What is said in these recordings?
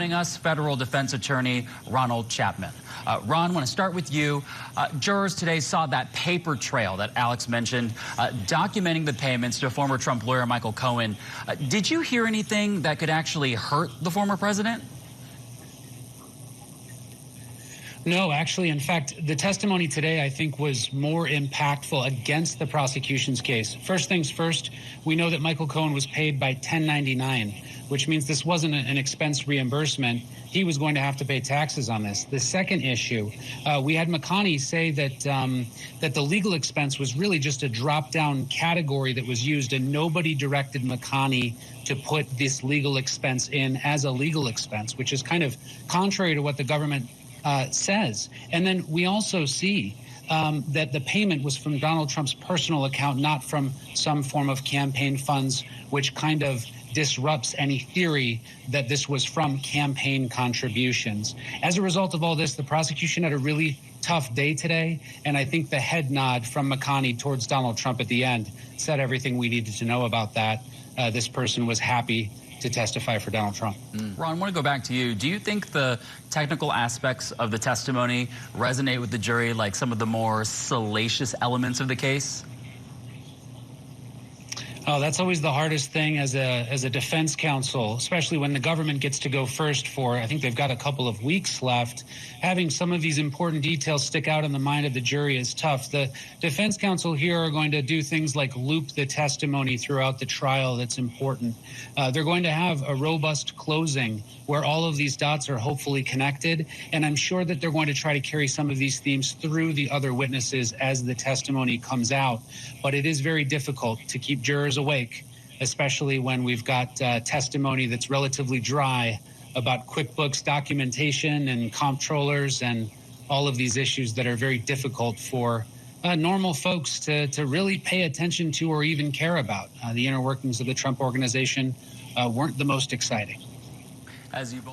joining us, federal defense attorney Ronald Chapman. Ron, I want to start with you. Jurors today saw that paper trail that Alex mentioned, documenting the payments to former Trump lawyer Michael Cohen. Did you hear anything that could actually hurt the former president? No, actually, in fact, the testimony today, I think, was more impactful against the prosecution's case. First things first, we know that Michael Cohen was paid by 1099, which means this wasn't an expense reimbursement. He was going to have to pay taxes on this. The second issue, we had McConney say that the legal expense was really just a drop-down category that was used, and nobody directed McConney to put this legal expense in as a legal expense, which is kind of contrary to what the government says. And then we also see that the payment was from Donald Trump's personal account, not from some form of campaign funds, which kind of disrupts any theory that this was from campaign contributions. As a result of all this, the prosecution had a really tough day today, and I think the head nod from McConney towards Donald Trump at the end said everything we needed to know about that. This person was happy to testify for Donald Trump. Ron, I want to go back to you. Do you think the technical aspects of the testimony resonate with the jury like some of the more salacious elements of the case? Oh, that's always the hardest thing as a defense counsel, especially when the government gets to go first for, I think they've got a couple of weeks left. Having some of these important details stick out in the mind of the jury is tough. The defense counsel here are going to do things like loop the testimony throughout the trial. That's important. They're going to have a robust closing where all of these dots are hopefully connected. And I'm sure that they're going to try to carry some of these themes through the other witnesses as the testimony comes out. But it is very difficult to keep jurors awake, especially when we've got testimony that's relatively dry about QuickBooks documentation and comptrollers and all of these issues that are very difficult for normal folks to really pay attention to or even care about. The inner workings of the Trump organization weren't the most exciting.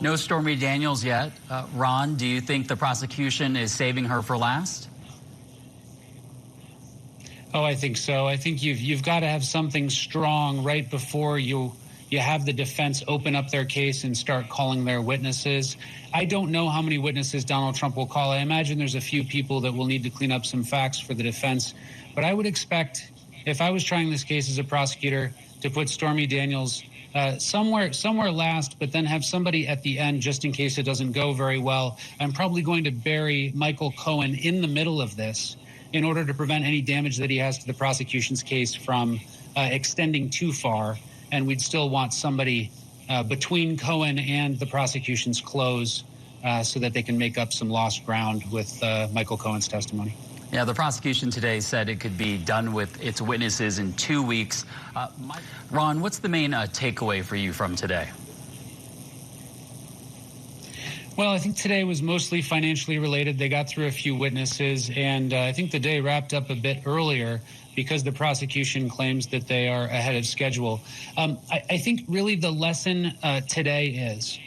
No Stormy Daniels yet. Ron, do you think the prosecution is saving her for last? Oh, I think so. I think you've got to have something strong right before you have the defense open up their case and start calling their witnesses. I don't know how many witnesses Donald Trump will call. I imagine there's a few people that will need to clean up some facts for the defense. But I would expect, if I was trying this case as a prosecutor, to put Stormy Daniels somewhere last, but then have somebody at the end just in case it doesn't go very well. I'm probably going to bury Michael Cohen in the middle of this in order to prevent any damage that he has to the prosecution's case from extending too far. And we'd still want somebody between Cohen and the prosecution's close so that they can make up some lost ground with Michael Cohen's testimony. Yeah, the prosecution today said it could be done with its witnesses in 2 weeks. Ron, what's the main takeaway for you from today? Well, I think today was mostly financially related. They got through a few witnesses, and I think the day wrapped up a bit earlier because the prosecution claims that they are ahead of schedule. I think really the lesson today is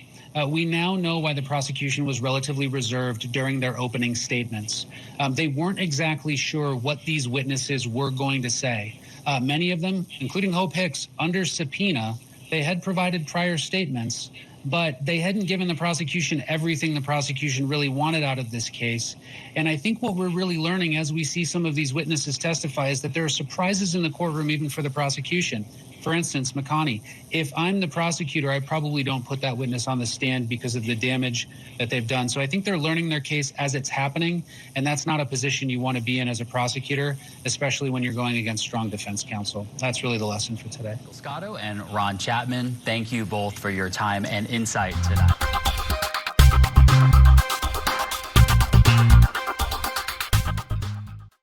we now know why the prosecution was relatively reserved during their opening statements. They weren't exactly sure what these witnesses were going to say. Many of them, including Hope Hicks, under subpoena, they had provided prior statements, but they hadn't given the prosecution everything the prosecution really wanted out of this case. And I think what we're really learning as we see some of these witnesses testify is that there are surprises in the courtroom even for the prosecution. For instance, McConney, if I'm the prosecutor, I probably don't put that witness on the stand because of the damage that they've done. So I think they're learning their case as it's happening, and that's not a position you want to be in as a prosecutor, especially when you're going against strong defense counsel. That's really the lesson for today. Scotto and Ron Chapman, thank you both for your time and insight tonight.